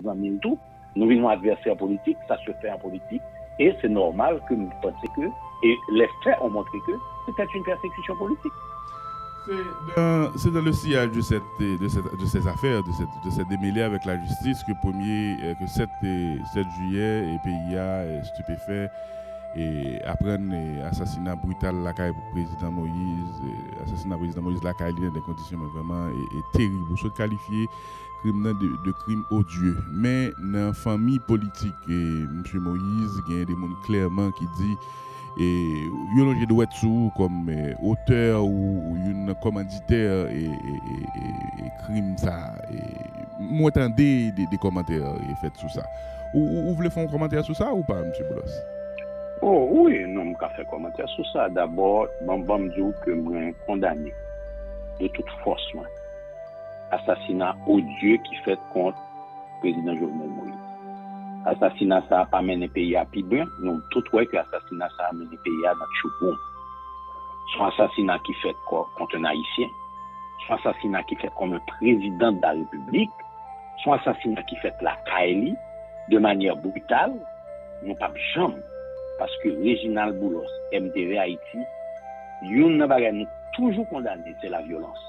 amis tout. Nous venons adversaires politiques, ça se fait en politique. Et c'est normal que nous pensions que, et les faits ont montré que c'était une persécution politique. C'est dans le sillage de ces affaires, de cette démêlée avec la justice que 7 juillet et PIA stupéfait et apprennent assassinat brutal la président Moïse, assassinat président Moïse la dans des conditions vraiment terribles. Vous qualifier crime de crime odieux. Mais dans la famille politique, M. Moïse, il y a des gens clairement qui dit et il doit être comme auteur ou une commanditaire et crime ça. Moi attendez des commentaires faits sur ça. Vous voulez faire un commentaire sur ça ou pas, M. Boulos? Oh oui, non, je vais faire un commentaire sur ça. D'abord, je vais dire que je suis condamné de toute force. Assassinat odieux qui fait contre le président Jovenel Moïse. Assassinat ça n'a pas mené le pays à Pibin. Nous tout voyons que l'assassinat ça a mené le pays à Chouboum. Son assassinat qui fait contre un haïtien. Son assassinat qui fait comme un président de la République. Son assassinat qui fait la Kaeli de manière brutale. Nous pas jamais. Parce que Réginald Boulos, MTV Haïti, nous toujours condamné, c'est la violence.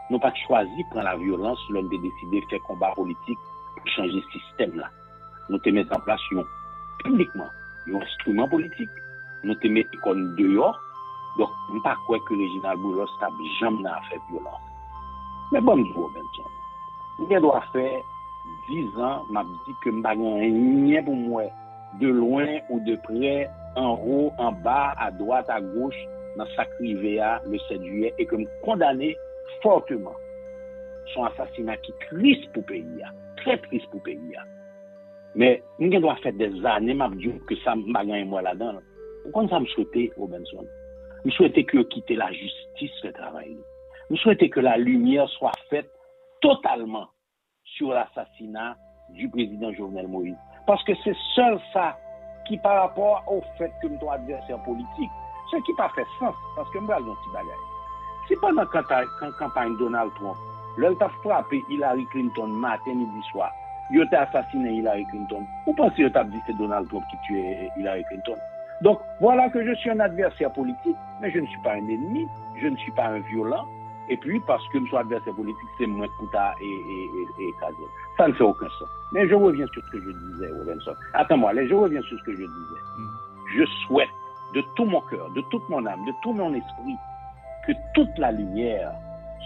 Nous pas choisi de prendre la violence, nous avons décidé de faire combat politique pour changer ce système-là. Nous te mettons en place publiquement un instrument politique. Nous te mettons comme dehors. Donc, nous ne pas croire que Réginald Boulos n'a jamais fait violence. Mais bon, Robinson, il doit faire 10 ans, m'a dit que je n'ai rien pour moi, de loin ou de près, en haut, en bas, à droite, à gauche, dans sa Rivea le 7 juillet, et que je condamné fortement son assassinat qui est triste pour le pays, très triste pour le pays. Mais nous devons faire des années, m'a dit que ça m'a gagné moi là-dedans. Pourquoi ça me souhaitait, Robinson? Je souhaitais que quitter la justice le travail. Je souhaitais que la lumière soit faite totalement sur l'assassinat du président Jovenel Moïse. Parce que c'est seul ça qui, par rapport au fait que nous sommes adversaires politiques, ce qui n'a pas fait sens, parce que nous avons un petit bagage. Si pendant la campagne Donald Trump, l'on a frappé Hillary Clinton matin, midi, soir, il a assassiné Hillary Clinton, vous pensez qu'il a dit que c'est Donald Trump qui tuait Hillary Clinton? Donc, voilà que je suis un adversaire politique, mais je ne suis pas un ennemi, je ne suis pas un violent, et puis parce que je suis adversaire politique, c'est moins Kouta et écrasé. Ça ne fait aucun sens. Mais je reviens sur ce que je disais, Robinson. Attends-moi, je reviens sur ce que je disais. Je souhaite de tout mon cœur, de toute mon âme, de tout mon esprit, que toute la lumière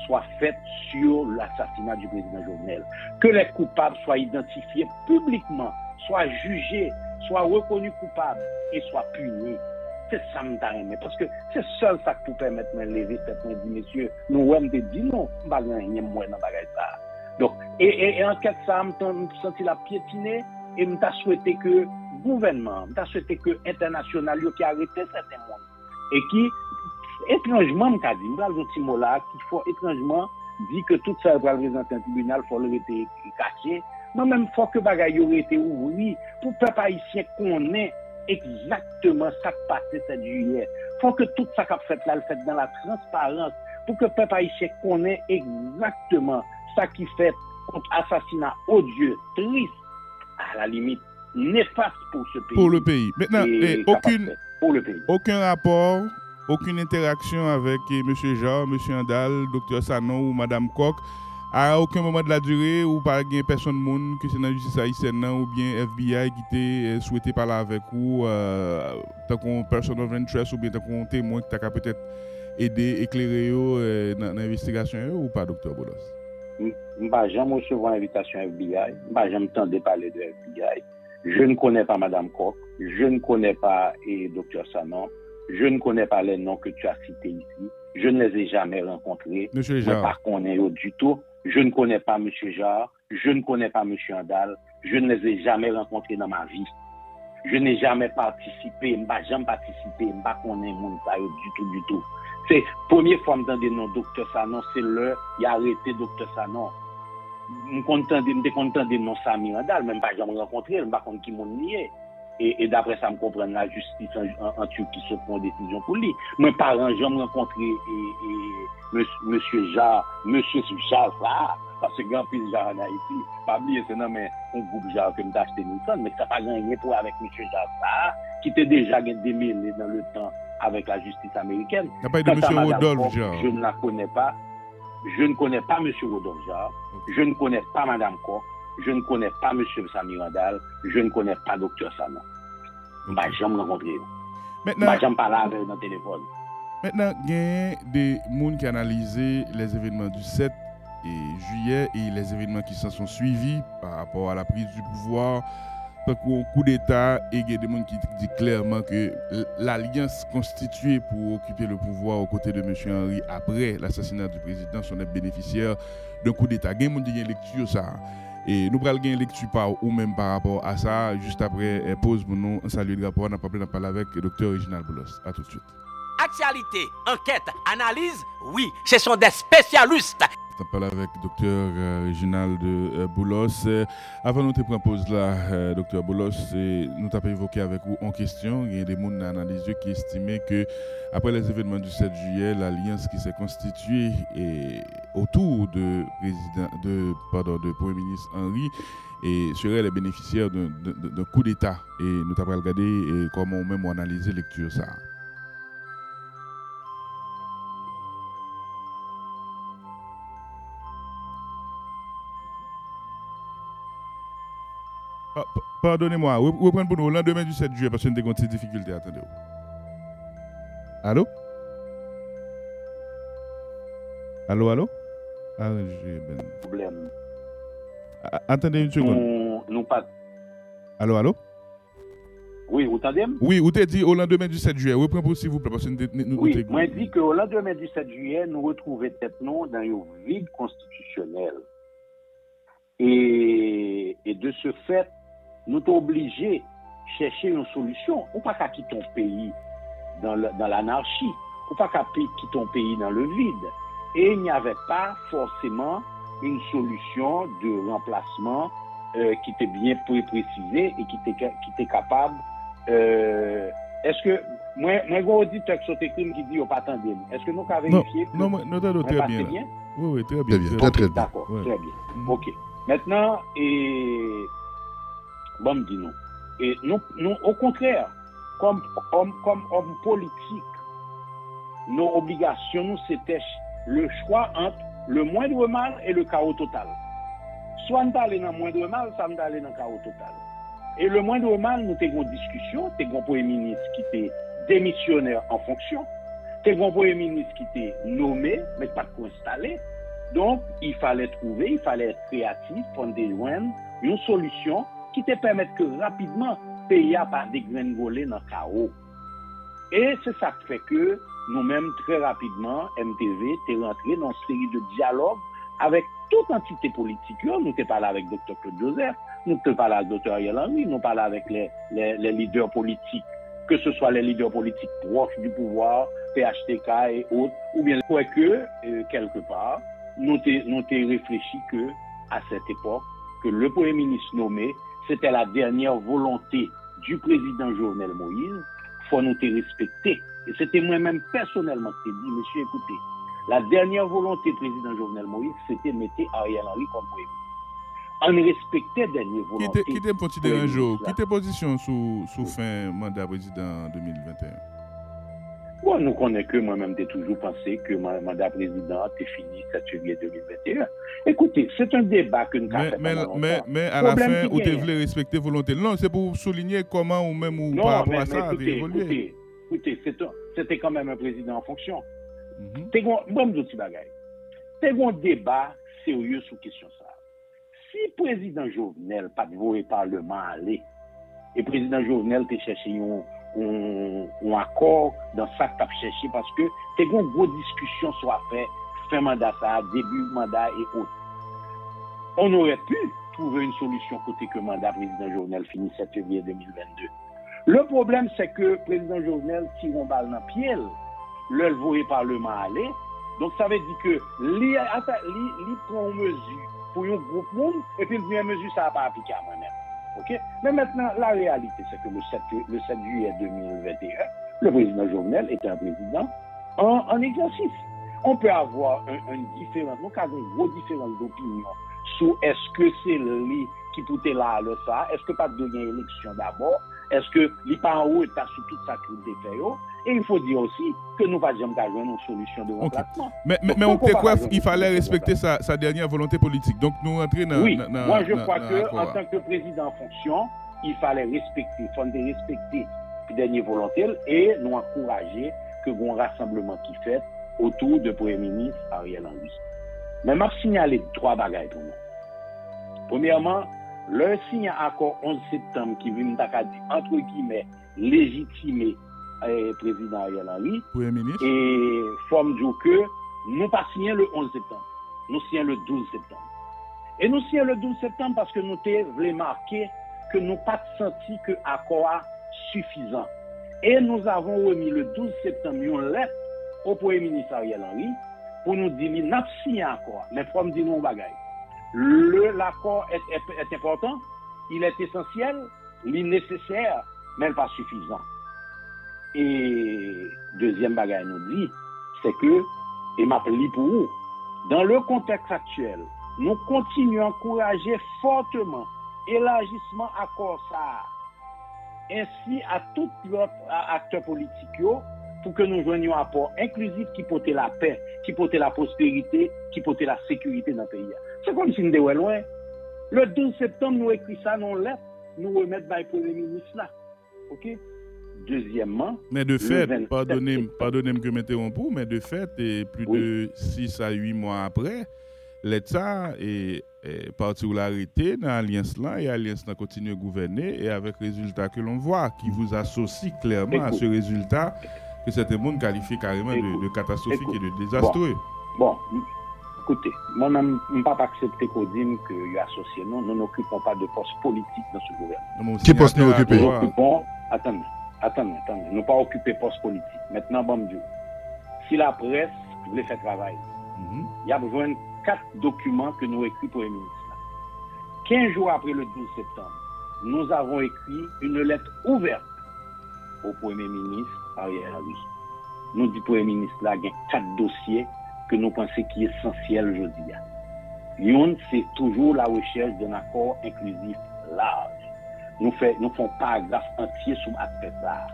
soit faite sur l'assassinat du président Jovenel. Que les coupables soient identifiés publiquement, soient jugés, soient reconnus coupables et soient punis. C'est ça que je parce que c'est seul ça qui peut permettre de lever cette main, dit messieurs, nous avons dit non, je ne vais rien moins dans ça. Donc, et en quelque sorte, je me senti la piétiner et je me souhaité que le gouvernement, je me souhaité que l'international qui a arrêté certains monde et qui, étrangement, je me dit, un petit mot là, qui faut étrangement dire que tout ça va représenter un tribunal, il faut le être caché. Mais même, il faut que les bagages aient été ouverts pour que les peuple haïtien connaisse exactement ça qui passe le 7 juillet. Il faut que tout ça qui fait là, le fait dans la transparence, pour que le peuple haïtien connaisse exactement ça qui fait contre assassinat odieux, triste, à la limite néfaste pour ce pays. Pour le pays. Maintenant, pour le pays. Aucun rapport, aucune interaction avec M. Jean, M. Andal, Dr. Sanon ou Mme Koch. À aucun moment de la durée, ou par personne monde que c'est dans la justice haïtienne ou bien FBI qui t'a souhaité parler avec vous, tant qu'on person of interest ou bien tant qu'on témoin qui t'a peut-être aidé, éclairer dans l'investigation ou pas, Dr. Boulos? Je ne vais jamais recevoir l'invitation FBI, je ne vais jamais entendre parler de FBI. Je ne connais pas Mme Koch, je ne connais pas Dr. Sanon, je ne connais pas les noms que tu as cités ici, je ne les ai jamais rencontrés. Monsieur Jarre. Par contre, du tout. Je ne connais pas M. Jarre, je ne connais pas M. Andal, je ne les ai jamais rencontrés dans ma vie. Je n'ai jamais participé, je n'ai jamais participé, je ne connais pas du tout. C'est la première fois que je entends nom Dr. Sanon, c'est l'heure, il a arrêté Dr. Sanon. Je suis content de nom Sami Andal, même pas jamais rencontré, je ne sais pas qui m'ont nié. Et d'après ça, je comprends la justice en Turquie se prend une décision pour lui. Mes parents, j'ai rencontré M. Jarre, parce que grand pile genre en Haïti, pas oublier c'est non mais un groupe genre que m'ta acheté Nissan, mais ça pas gagné pour avec monsieur Jacques qui était déjà démêlé dans le temps avec la justice américaine. Il n'y a pas de monsieur Rodolphe Jarre. Je ne la connais pas. Je ne connais pas monsieur Rodolphe Jarre. Okay. Je ne connais pas madame Koch. Je ne connais pas monsieur Sami Randal. Je ne connais pas docteur Sanon. Okay. Je jamais rencontré. Maintenant, j'aime pas là avec dans le téléphone. Maintenant, il y a des gens qui analysent les événements du 7 juillet et les événements qui s'en sont suivis par rapport à la prise du pouvoir. Donc, un coup d'État, et il y a des gens qui disent clairement que l'alliance constituée pour occuper le pouvoir aux côtés de M. Henry après l'assassinat du président sont les bénéficiaires d'un coup d'État. Il y a des gens qui ont une lecture ça. Et nous allons une lecture par ou même par rapport à ça. Juste après, pause pour nous. Salut le rapport. On a parlé avec le Dr. Reginald Boulos. À tout de suite. Actualité, enquête, analyse, oui, ce sont des spécialistes. On parle avec le Dr. Reginald Boulos. Avant de nous prendre pause là, Dr. Boulos, nous avons évoqué avec vous en question. Il y a des gens analysés qui estimaient que après les événements du 7 juillet, l'alliance qui s'est constituée autour de Premier ministre Henry et serait les bénéficiaires d'un coup d'État. Et nous avons regardé comment même analyser lecture ça. Pardonnez-moi, reprenez pour nous le lendemain du 7 juillet parce que nous avons des difficultés. Attendez. Allô? Allô? Ah, j'ai ben problème. Attendez une seconde. Nous pas. Allô? Oui, vous entendez? Oui, vous avez dit au lendemain du 7 juillet. Reprenez pour s'il vous plaît parce que nous oui, moi dit qu'au lendemain du 7 juillet, nous retrouvons tête non dans un vide constitutionnel. Et de ce fait, nous sommes obligés de chercher une solution. On ne peut pas quitter ton pays dans l'anarchie. On ne peut pas quitter ton pays dans le vide. Et il n'y avait pas forcément une solution de remplacement qui était bien précisée et qui était capable. Est-ce que moi, un auditeur qui dit pas attendez. Est-ce que nous avons vérifié? Non, nous avons très bien. Oui, très bien. Très bien. D'accord, très bien. OK. Maintenant, bon, dis-nous. Et nous, au contraire, comme homme politique, nos obligations, c'était le choix entre le moindre mal et le chaos total. Soit nous allons dans le moindre mal, soit nous allons dans le chaos total. Et le moindre mal, nous avons une discussion, nous avons un premier ministre qui était démissionnaire en fonction, nous avons un premier ministre qui était nommé, mais pas installé. Donc, il fallait être créatif, prendre des joints, une solution qui te permette que rapidement, le pays n'a pas dégringolé dans le chaos. Et c'est ça qui fait que nous-mêmes, très rapidement, MTV, t'es rentré dans une série de dialogues avec toute entité politique. Nous t'es parlé avec Dr. Claude Joseph, nous t'es parlé avec Dr. Ariel Henry, nous parlé avec les leaders politiques, que ce soit les leaders politiques proches du pouvoir, PHTK et autres, ou bien quelque part, nous t'es réfléchi que, à cette époque, que le Premier ministre nommé, c'était la dernière volonté du président Jovenel Moïse, faut nous te respecter. Et c'était moi-même personnellement qui t'ai dit, monsieur, écoutez, la dernière volonté du président Jovenel Moïse, c'était mettre Ariel Henry comme Premier ministre. On respectait dernière volonté. Qui était considéré un jour? Qui était position sous fin mandat président 2021? Bon, nous connaissons que moi-même, j'ai toujours pensé que mon mandat président était fini 7 juillet 2021. Écoutez, c'est un débat que nous avons fait. Mais à la fin, vous devez respecter volonté. Non, c'est pour souligner comment ou même ou par rapport à ça, évoluer. Écoutez, c'était quand même un président en fonction. C'est un débat sérieux sur question ça. Si le président Jovenel, pas de voix parlement aller, et le président Jovenel t'a cherché un accord dans ça que tu as cherché parce que tu as une grosse discussion soit faite, fin mandat, ça, début mandat et autres. On aurait pu trouver une solution côté que mandat président Jovenel finit 7 février 2022. Le problème, c'est que le président Jovenel tire une balle dans le pied, le voie parlement aller. Donc ça veut dire que lui prend une mesure pour un groupe monde et puis une mesure ça va pas appliquer à moi-même. OK? Mais maintenant, la réalité, c'est que le 7 juillet 2021, le président Jovenel était un président en exercice. On peut avoir une différence, nous avons une grosse différence d'opinion sur est-ce que c'est lui qui peut être là, ça, est-ce que pas de gagner élection d'abord, est-ce que les pas en haut est sur toute sa critique fait. Et il faut dire aussi que nous ne pas jamais avoir une solution de remplacement. Mais on quoi il fallait respecter sa dernière volonté politique. Donc nous entrer dans. Oui, moi je crois que en tant que président en fonction, il fallait respecter la dernière volonté et nous encourager que un rassemblement qui fait autour de Premier ministre Ariel Henry. Mais m'a signalé 3 bagailles pour nous. Premièrement, le signe accord 11 septembre qui vient entre guillemets légitimer président Ariel Henry Premier ministre et forme du que nous pas signé le 11 septembre, nous signons le 12 septembre. Et nous signons le 12 septembre parce que nous voulons marquer que nous pas senti que accord suffisant. Et nous avons remis le 12 septembre une lettre au Premier ministre Ariel Henry pour nous dire qu'il n'a pas signé accord, mais pour me dire nous bagaille. L'accord est important, il est essentiel, il est nécessaire, mais pas suffisant. Et deuxième bagaille nous dit, c'est que, et m'appelle pour vous, dans le contexte actuel, nous continuons à encourager fortement l'élargissement accord ça, ainsi à tout l'autre acteur politique pour que nous joignions un apport inclusif qui porte la paix, qui porte la prospérité, qui porte la sécurité dans le pays. C'est comme si nous étions loin. Le 12 septembre, nous écrivons ça dans lettre, nous remettons dans le Premier ministre là. OK? Deuxièmement, mais de fait, pardonnez-moi que m'interromps, mais de fait, et plus de 6 à 8 mois après, l'État est parti où l'arrêté dans l'alliance là et l'alliance là continue à gouverner et avec résultat que l'on voit qui vous associe clairement à ce résultat que certains monde qualifient carrément de catastrophique et de désastreux. Bon, écoutez, moi-même, je ne peux pas accepter qu'on dise qu'il y a associé. Nous n'occupons pas de poste politique dans ce gouvernement. Qui poste nous occuper? Nous occupons, attendez, nous pas occuper poste politique. Maintenant, bon Dieu, si la presse voulait faire travail, il y a besoin de 4 documents que nous écrivons pour les ministres. 15 jours après le 12 septembre, nous avons écrit une lettre ouverte au Premier ministre Ariel Henry. Nous dit Premier ministre là, il y a 4 dossiers que nous pensons qui est essentiel aujourd'hui. L'un, c'est toujours la recherche d'un accord inclusif large. Nous faisons paragraphe entier sur l'aspect ça.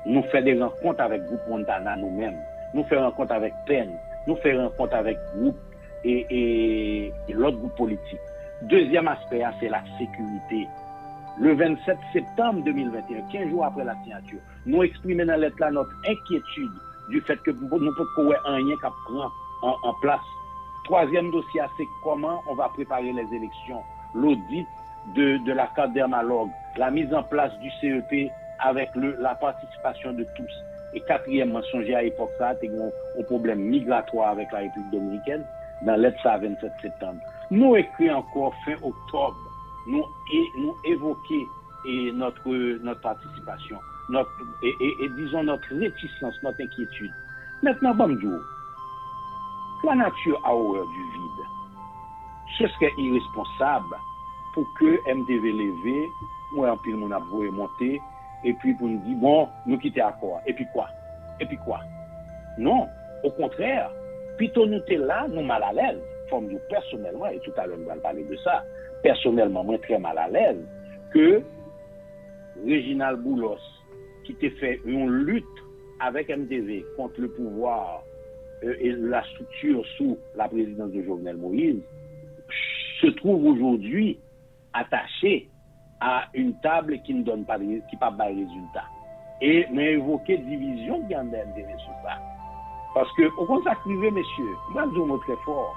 Nous faisons des rencontres avec Groupe Montana nous-mêmes. Nous faisons des rencontres avec PEN. Nous faisons des rencontres avec Groupe et l'autre groupe politique. Deuxième aspect, c'est la sécurité. Le 27 septembre 2021, 15 jours après la signature, nous exprimons dans la lettre là notre inquiétude du fait que nous ne pouvons pas rien qui prend en place. Troisième dossier, c'est comment on va préparer les élections, l'audit de la carte dermalogue, la mise en place du CEP avec la participation de tous. Et quatrièmement, songez à l'époque ça, c'est un problème migratoire avec la République dominicaine, dans lettre ça 27 septembre. Nous écrivons encore fin octobre, nous évoquer notre participation, et disons notre réticence, notre inquiétude. Maintenant, bonjour. La nature a horreur du vide. Ce serait irresponsable pour que MTV levé, moi en pile mon avoué monter, et puis pour nous dire, bon, nous quitter accord. Et puis quoi? Non, au contraire, plutôt nous sommes là, nous mal à l'aise, comme nous personnellement, et tout à l'heure nous allons parler de ça, personnellement, moi très mal à l'aise, que Réginald Boulos, qui t'a fait une lutte avec MTV contre le pouvoir et la structure sous la présidence de Jovenel Moïse, se trouve aujourd'hui attaché à une table qui ne donne pas de résultat. Et m'a évoqué division de MTV sur ça. Parce que, au contraire, messieurs, moi je vous très fort.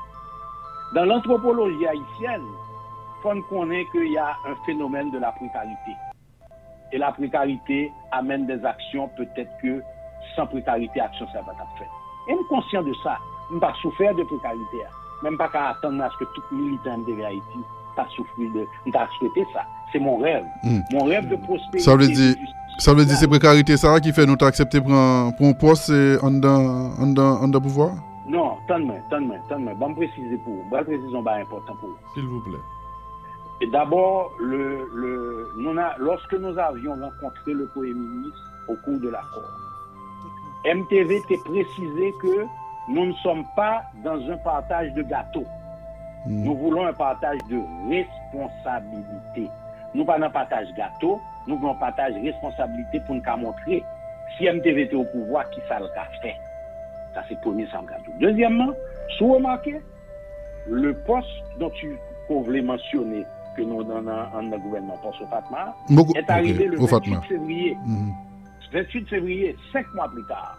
Dans l'anthropologie haïtienne, il faut connaître qu'il y a un phénomène de la précarité. Et la précarité amène des actions, peut-être que sans précarité, action ça va être faite. Et je suis conscient de ça. Je ne pas souffrir de précarité. Même pas qu'à attendre à ce que tout militant de Haïti pas souffrir de. Je n'ai souhaité ça. C'est mon rêve. Mon rêve de prospérité. Ça veut dire c'est précarité ça qui fait nous accepter pour un poste en de pouvoir? Non, attends-moi. Je vais préciser pour vous. Je vais préciser un important pour vous. S'il vous plaît. Et d'abord, lorsque nous avions rencontré le Premier ministre au cours de l'accord, MTV t'a précisé que nous ne sommes pas dans un partage de gâteau. Nous voulons un partage de responsabilité. Nous pas dans partage gâteau, nous voulons partage responsabilité pour nous montrer si MTV était au pouvoir, qui ça le fait. Ça c'est premier sans gâteau. Deuxièmement, si vous remarquez, le poste dont tu voulais mentionner que nous dans le gouvernement poste au Fatma est arrivé le 28 février. 28 février, 5 mois plus tard.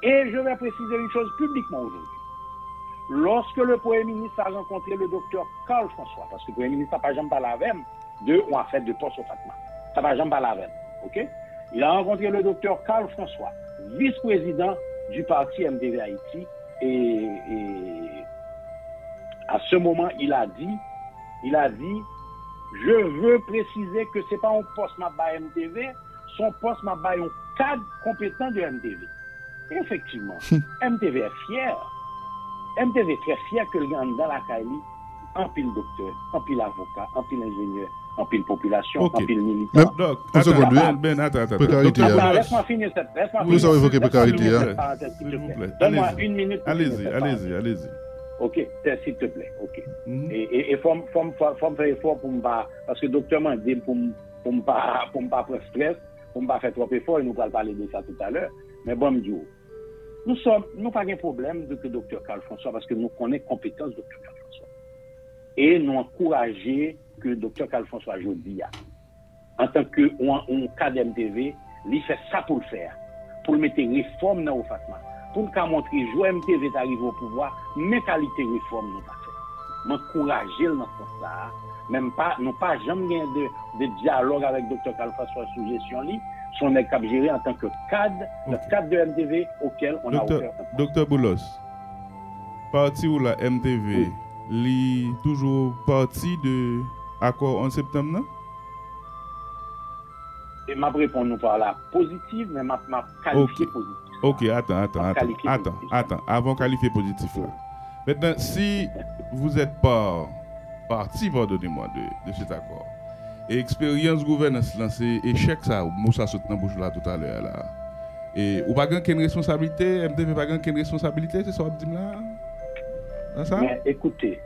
Et je vais préciser une chose publiquement aujourd'hui. Lorsque le Premier ministre a rencontré le docteur Karl François, parce que le Premier ministre n'a pas jamais parlé avec on a fait de poste au Fatma. Ça va jamais parler avec. OK? Il a rencontré le docteur Karl François, vice-président du parti MTV Haïti, et à ce moment, il a dit, je veux préciser que c'est pas un poste ma ba MTV, son poste ma ba un cadre compétent de MTV. Et effectivement, MTV est fier. MTV est très fier que le gars dans la Kaili, en pile docteur, en pile avocat, en pile ingénieur, en pile population, en pile militant. Donc, attends. Laisse-moi finir cette. Vous savez évoquer précarité. Donne-moi une minute. Allez-y. Ok, s'il te plaît. Ok. Et faut faire effort pour me pas, parce que docteur m'a dit pour me pas prendre stress, pour me pas faire trop effort, et nous allons parler de ça tout à l'heure. Mais bon, nous pas de problème de que docteur Karl François, parce que nous connaissons compétence de docteur Karl François. Et nous encourager que docteur Karl François aujourd'hui, en tant que cadre MTV, il fait ça pour le faire, pour mettre réforme dans le Fatma, pour nous montrer que MTV est arrivé au pouvoir, mais qualité réforme nous pas fait. M'encourager dans ce sens-là, même pas, nous pas jamais de dialogue avec docteur Karl François sous gestion libre. Son est géré en tant que cadre, le cadre de MTV auquel on a offert. Docteur Boulos, parti où la MTV, li toujours parti de accord en septembre, non? Et m'a répondu par la positive, mais m'a qualifié positif. Ok, attends. Avant de qualifier positif là. Maintenant, si vous n'êtes pas parti, pardonnez-moi, de cet accord, et expérience gouvernance là, c'est échec ça, Moussa saute dans bouche là tout à l'heure là. Et ou pas qu'une responsabilité, MTV pas qu'une responsabilité, c'est ça que dit là. Dans ça? Mais écoutez,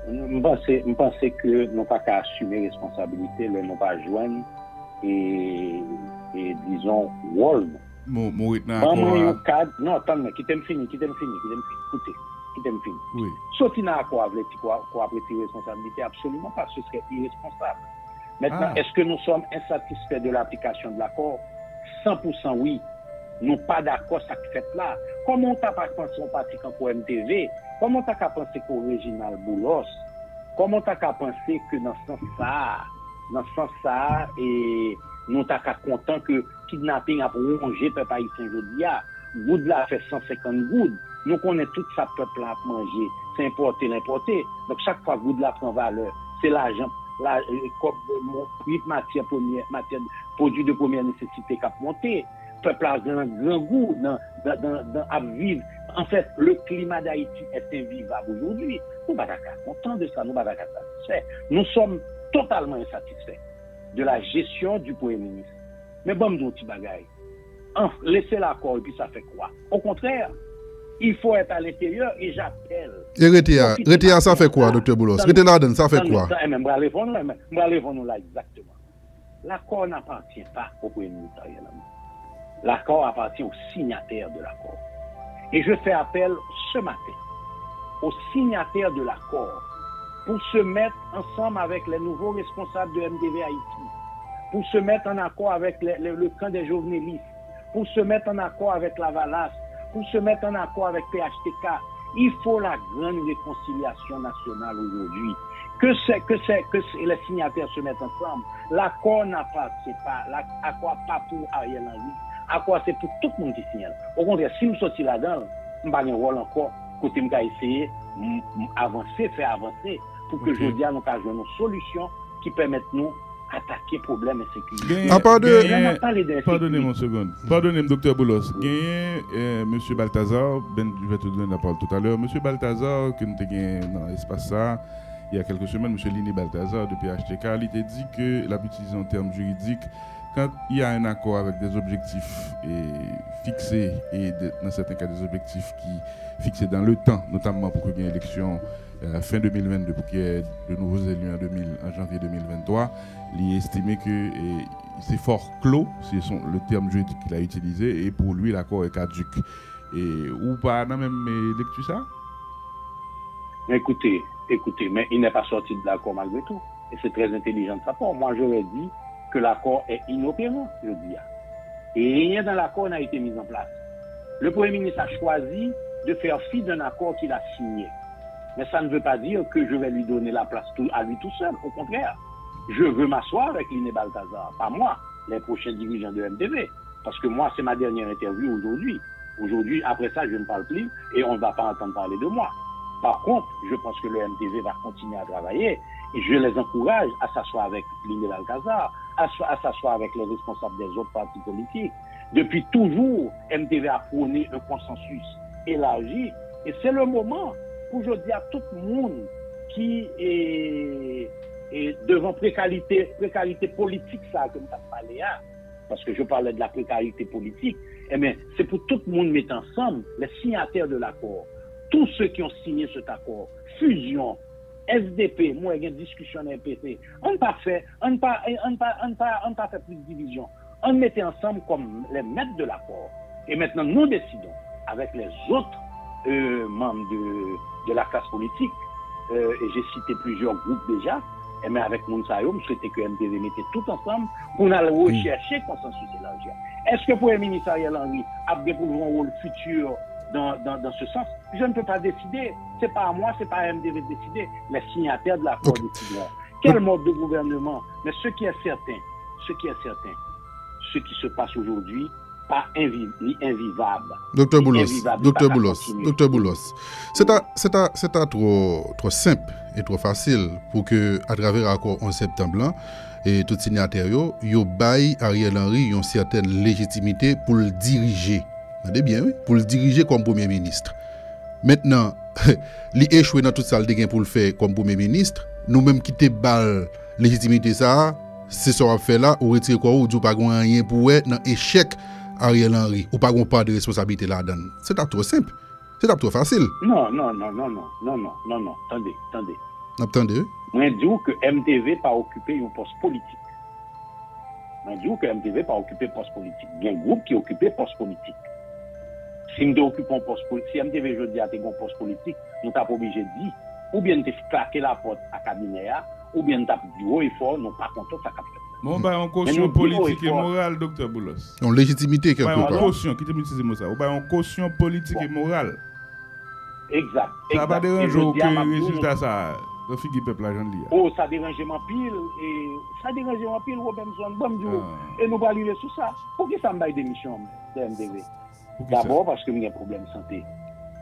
je pense que nous pas qu'à assumer responsabilité, mais nous pas joindre et disons rôle. Non, attends, qui t'aime fini. Écoutez, qui t'aime fini. Oui. Sortir dans l'accord avec quoi responsabilité, absolument pas, ce serait irresponsable. Maintenant, est-ce que nous sommes insatisfaits de l'application de l'accord? 100% oui. Nous pas d'accord avec ce fait là. Comment t'as pas pensé au parti comme MTV? Comment t'as pas pensé qu'au Réginal Boulos? Comment t'as pas pensé que dans ce sens ça, et nous t'as pas content que kidnapping a rongé peuple haïtien aujourd'hui? Goud là fait 150 goudes. Nous connaissons tout ça peuple là à manger. C'est importer, l'importer. Donc chaque fois goud là prend valeur, c'est l'argent. Prix matière produit de première nécessité qui a monté. Peuple a un grand goût à vivre. En fait, le climat d'Haïti est invivable aujourd'hui. Nous ne sommes pas contents de ça, nous ne sommes pas satisfaits. Nous sommes totalement insatisfaits de la gestion du Premier ministre. Mais bon, nous petit bagaille. Laissez l'accord et puis ça fait quoi? Au contraire, il faut être à l'intérieur et j'appelle. Et Retia, ça fait quoi, docteur Boulos? Retia là-dedans, ça fait quoi? Je vais répondre là exactement. L'accord n'appartient pas au Premier ministre. L'accord appartient aux signataires de l'accord. Et je fais appel ce matin aux signataires de l'accord pour se mettre ensemble avec les nouveaux responsables de MTV Haïti, pour se mettre en accord avec le camp des journalistes, pour se mettre en accord avec la Valace, pour se mettre en accord avec PHTK. Il faut la grande réconciliation nationale aujourd'hui. Que les signataires se mettent ensemble. L'accord n'appartient pas. L'accord pas pour Ariel Henry. L'accord c'est pour tout le monde qui signe. Au contraire, si nous sortons là-dedans, nous n'avons pas un rôle encore. Côté nous essayer faire avancer pour que aujourd'hui nous puissions jouer une solution qui permette nous attaquer problème et sécurité. Pardonnez-moi une seconde. Pardonnez-moi, docteur Boulos. Monsieur Balthazar, je vais te donner la parole tout à l'heure. Monsieur Balthazar, que nous avons dans l'espace ça, il y a quelques semaines, monsieur Lini Balthazar de PHTK, il a dit que l'a utilisé en termes juridiques quand il y a un accord avec des objectifs fixés et dans certains cas des objectifs qui fixés dans le temps, notamment pour qu'il y ait une élection fin 2022, pour qu'il y ait de nouveaux élus en janvier 2023, il est estimé que c'est fort clos, c'est le terme juridique qu'il a utilisé, et pour lui l'accord est caduc. Et ou pas dans même lecture ça? Écoutez, mais il n'est pas sorti de l'accord malgré tout. Et c'est très intelligent de sa part. Moi, j'aurais dit que l'accord est inopérant, je dis. Et rien dans l'accord n'a été mis en place. Le Premier ministre a choisi de faire fi d'un accord qu'il a signé. Mais ça ne veut pas dire que je vais lui donner la place à lui tout seul. Au contraire, je veux m'asseoir avec Liné Balthazar, pas moi, les prochains dirigeants de MTV. Parce que moi, c'est ma dernière interview aujourd'hui. Aujourd'hui, après ça, je ne parle plus et on ne va pas entendre parler de moi. Par contre, je pense que le MTV va continuer à travailler et je les encourage à s'asseoir avec Liné Balthazar, à s'asseoir avec les responsables des autres partis politiques. Depuis toujours, MTV a prôné un consensus élargi et c'est le moment pour je dire à tout le monde qui est devant précarité politique, ça, comme tu as parlé là, parce que je parlais de la précarité politique, eh bien, c'est pour tout le monde mettre ensemble les signataires de l'accord. Tous ceux qui ont signé cet accord, fusion, SDP, moi, il y a une discussion à MPT. On ne pas fait plus de division. On mettait ensemble comme les maîtres de l'accord. Et maintenant, nous décidons, avec les autres membres de la classe politique, et j'ai cité plusieurs groupes déjà, et mais avec Mounsayo, je souhaitais que MTV mettait tout ensemble pour aller rechercher consensus élargi. Est-ce que le Premier ministre Ariel Henry a bien pour jouer un rôle futur dans ce sens? Je ne peux pas décider. C'est pas à moi, c'est pas à MTV de décider. Les signataires de l'accord décideront. Quel mode de gouvernement? Mais ce qui est certain, ce qui se passe aujourd'hui, pas invivable. Docteur Boulos, c'est trop simple et trop facile pour que, à travers l'accord 11 septembre, et tout signataire, yo bail Ariel Henry une certaine légitimité pour le diriger. Vous entendez bien, oui? Pour le diriger comme Premier ministre. Maintenant, il échoué dans toute salle de gain pour le faire comme Premier ministre. Nous-mêmes quitter balle légitimité ça, c'est ce qu'on fait là, ou retirer quoi, ou pas rien pour être dans échec Ariel Henry, ou pas de responsabilité là-dedans. C'est trop simple. C'est trop facile. Non. Attendez. Moi, je dis que MTV pas occupé un poste politique. Moi, je dis que MTV pas occupé un poste politique. Il y a un groupe qui occupe un poste politique. Si nous occupons un poste politique, si MTV je dis à un poste politique, nous n'sommes pas obligés de dire, ou bien nous claquer la porte à cabinet, ou bien nous avons dit haut et fort, nous pas content ça capte. Bon, bah, en caution politique et morale, docteur Boulos. En légitimité, quelque part. En caution, qui te dit ça? En caution politique et morale. Exact. Ça va pas déranger aucun résultat, ça. Le figure peuple la jeune. Oh, ça dérange en pile. Et ça dérange en pile, Robinson. Et nous allons aller sur ça. Pour qui ça me baille d'émission de MTV? D'abord parce que j'ai un problème de santé.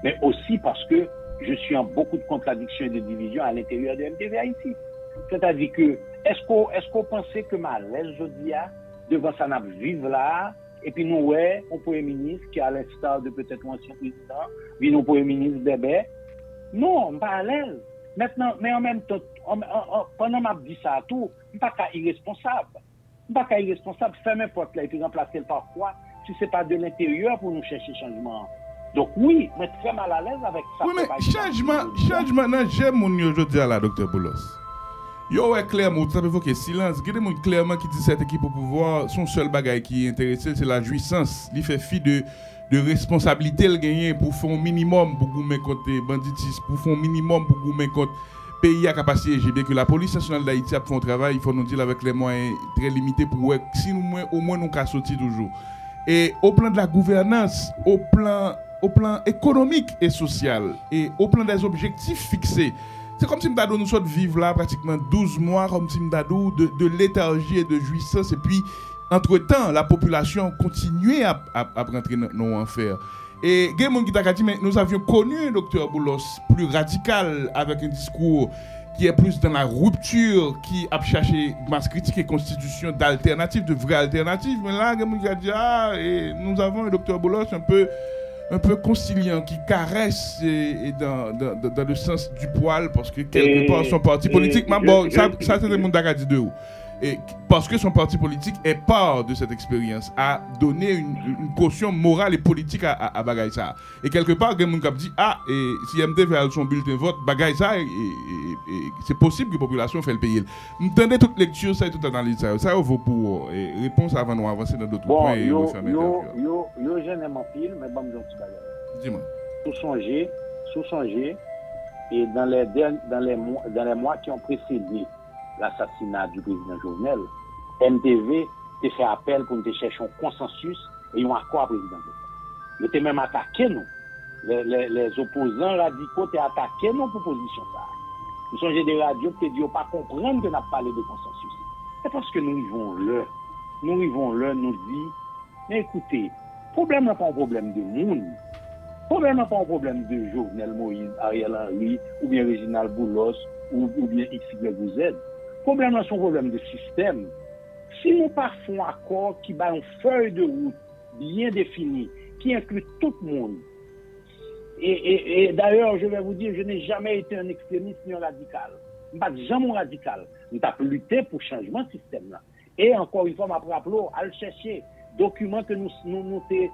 Mais aussi parce que je suis en beaucoup de contradictions et de divisions à l'intérieur de MTV Haïti. C'est-à-dire que, est-ce qu'on pensait que ma l'aise aujourd'hui, devant ça, nous vivre là, et puis nous, ouais, on Premier ministre, qui est à l'instar de peut-être l'ancien président, puis nous, Premier ministre bébé. Non, on n'est pas à l'aise. Maintenant, mais en même temps, pendant que je dis ça à tout, je ne suis pas irresponsable. Je ne suis pas irresponsable. Faire n'importe là, et puis remplacer par quoi, si ce n'est pas de l'intérieur pour nous chercher changement. Donc oui, je suis très mal à l'aise avec ça. Oui, mais changement, non, j'aime mon aujourd'hui à la docteur Boulos. Yo, ouais, clairement, ça peut évoquer silence. Il y a des gens clairement qui disent cette équipe au pouvoir, son seul bagage qui est intéressé, c'est la jouissance. Il fait fi de responsabilité le gagner pour faire un minimum pour goumer contre banditisme, pour faire un minimum pour goumer contre pays à capacité. J'ai bien que la police nationale d'Haïti a fait un travail, il faut nous dire avec les moyens très limités pour si nous au moins nous qu'à sortir toujours. Et au plan de la gouvernance, au plan économique et social, et au plan des objectifs fixés, c'est comme si M'dadou nous soit vivre là pratiquement 12 mois, comme si M'dadou de léthargie et de jouissance, et puis entre-temps, la population continuait à rentrer dans nos enfers. Et il y a des gens qui ont dit, mais nous avions connu un docteur Boulos plus radical, avec un discours qui est plus dans la rupture, qui a cherché masse critique et constitution d'alternatives, de vraies alternatives. Mais là, il y a des gens qui ont dit, et nous avons un docteur Boulos un peu conciliant, qui caresse dans le sens du poil, parce que quelque part son parti politique, bon, ça c'est le monde qui a dit de où. et parce que son parti politique est part de cette expérience, a donné une caution morale et politique à bagay ça. Et quelque part, il y a des gens qui disent, et si MD fait son bulletin de vote, bagay ça, c'est possible que la population fait le payer. M'entendez toute lecture, ça et toute analyse, ça vaut pour réponse avant de avancer dans d'autres points et refermer l'interview. Yo, j'aime en pile, mais bon, je bagay. Dis-moi. Sous songer, et dans les mois qui ont précédé l'assassinat du président Jovenel, MTV a fait appel pour nous chercher un consensus et un accord président Jovenel. Ils ont même attaqué nous. Les opposants radicaux ont attaqué nos propositions. Nous sommes des radios qui ne pas comprendre que nous avons parlé de consensus. C'est parce que nous vivons là, nous dit, mais écoutez, le problème n'est pas un problème de monde. Le problème n'est pas un problème de Jovenel Moïse, Ariel Henry, ou bien Réginald Boulos, ou bien XYZ. Le problème n'est pas un problème de système. Si nous passons un accord qui a une feuille de route bien définie, qui inclut tout le monde, et d'ailleurs, je vais vous dire, je n'ai jamais été un extrémiste ni un radical. Je ne suis pas jamais un radical. Nous avons lutté pour le changement de système. Là. Et encore une fois, je me rappelle, à le chercher, document que nous avons fait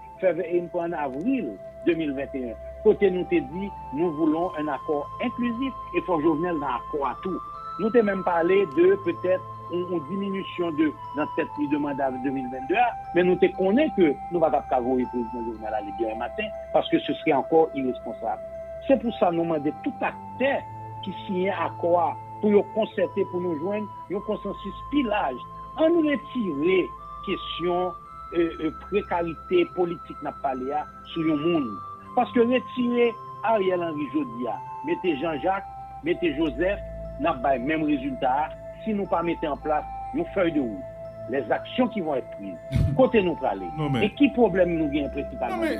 en avril 2021. Côté nous avons dit, nous voulons un accord inclusif et faut Jovenel dans accord à tout. Nous avons même parlé de peut-être une diminution dans cette nuit de mandat de 2022, mais nous te connaissons que nous ne pouvons pas avoir le président Jovenel à l'église un matin parce que ce serait encore irresponsable. C'est pour ça que nous demandons tout acteur qui signe un accord pour nous concerter, pour nous joindre un consensus pilage. En nous retirer question précarité politique n'a pas l'air sur le monde. Parce que retirer Ariel Henry Jodia, mettez Jean-Jacques, mettez Joseph, n'a pas le même résultat si nous pas mettons en place une feuille de route. Les actions qui vont être prises. Côté nous pour aller. Et qui problème nous gagne principalement? Non mais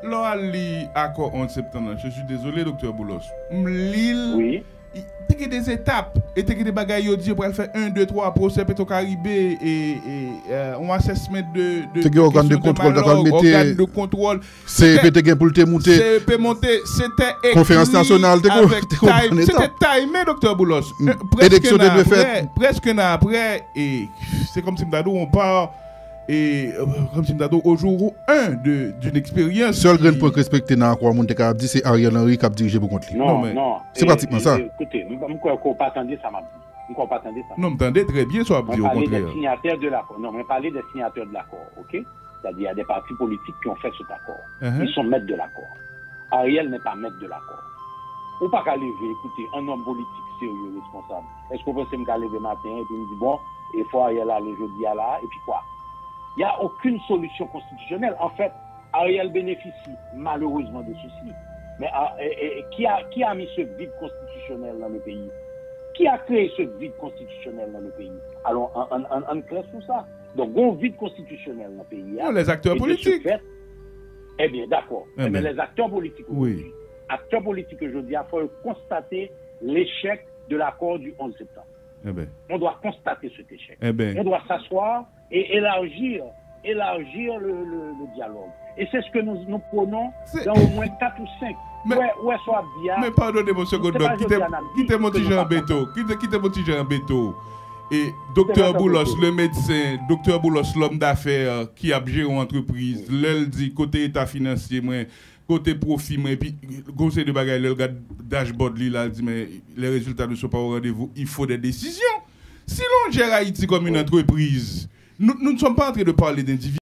l'OALI accord 11 septembre, je suis désolé docteur Boulos. L'île oui. Il y a des étapes et il y a des bagailles pour faire 1, 2, 3 procès Petro-Caribé et un assessment de organe de contrôle organe de contrôle c'est peut-être pour te monter c'était conférence nationale c'était timé docteur Boulos presque après et c'est comme si on part et comme si au jour 1 d'une expérience. Seul grain pour respecter dans quoi mon te dit c'est Ariel Henry qui a dirigé pour contre lui. Non. C'est pratiquement ça. Écoutez, nous ne pas attendre ça m'a dit. Nous pas attendre ça. Non, m'entendez très bien soit dit au contraire. Des signataires de l'accord. Non, mais parler des signataires de l'accord, OK? C'est-à-dire il y a des partis politiques qui ont fait cet accord. Ils sont maîtres de l'accord. Ariel n'est pas maître de l'accord. Ou pas qu'à lever, écoutez, un homme politique sérieux, responsable. Est-ce qu'on peut se lever matin et puis me dit bon, il faut Ariel aller jeudi à là et puis quoi? Il n'y a aucune solution constitutionnelle. En fait, Ariel bénéficie malheureusement de ceci. Mais qui a mis ce vide constitutionnel dans le pays? Qui a créé ce vide constitutionnel dans le pays? Alors, on crée tout ça. Donc, un vide constitutionnel dans le pays. Les acteurs politiques. Eh bien, d'accord. Mais les acteurs politiques oui. Acteurs politiques aujourd'hui, il faut constater l'échec de l'accord du 11 septembre. On doit constater cet échec. On doit s'asseoir et élargir le dialogue. Et c'est ce que nous prenons dans au moins 4 ou 5. Mais pardonnez-moi, monsieur Godot, quittez mon petit Jean Béto. Quittez mon petit Jean Béto. Et docteur Boulos, le médecin, docteur Boulos, l'homme d'affaires qui a géré une entreprise, l'elle dit côté état financier, côté profit, et puis conseil de bagaille, le dashboard, il dit mais les résultats ne sont pas au rendez-vous, il faut des décisions. Si l'on gère Haïti comme une entreprise, nous ne sommes pas en train de parler d'individus.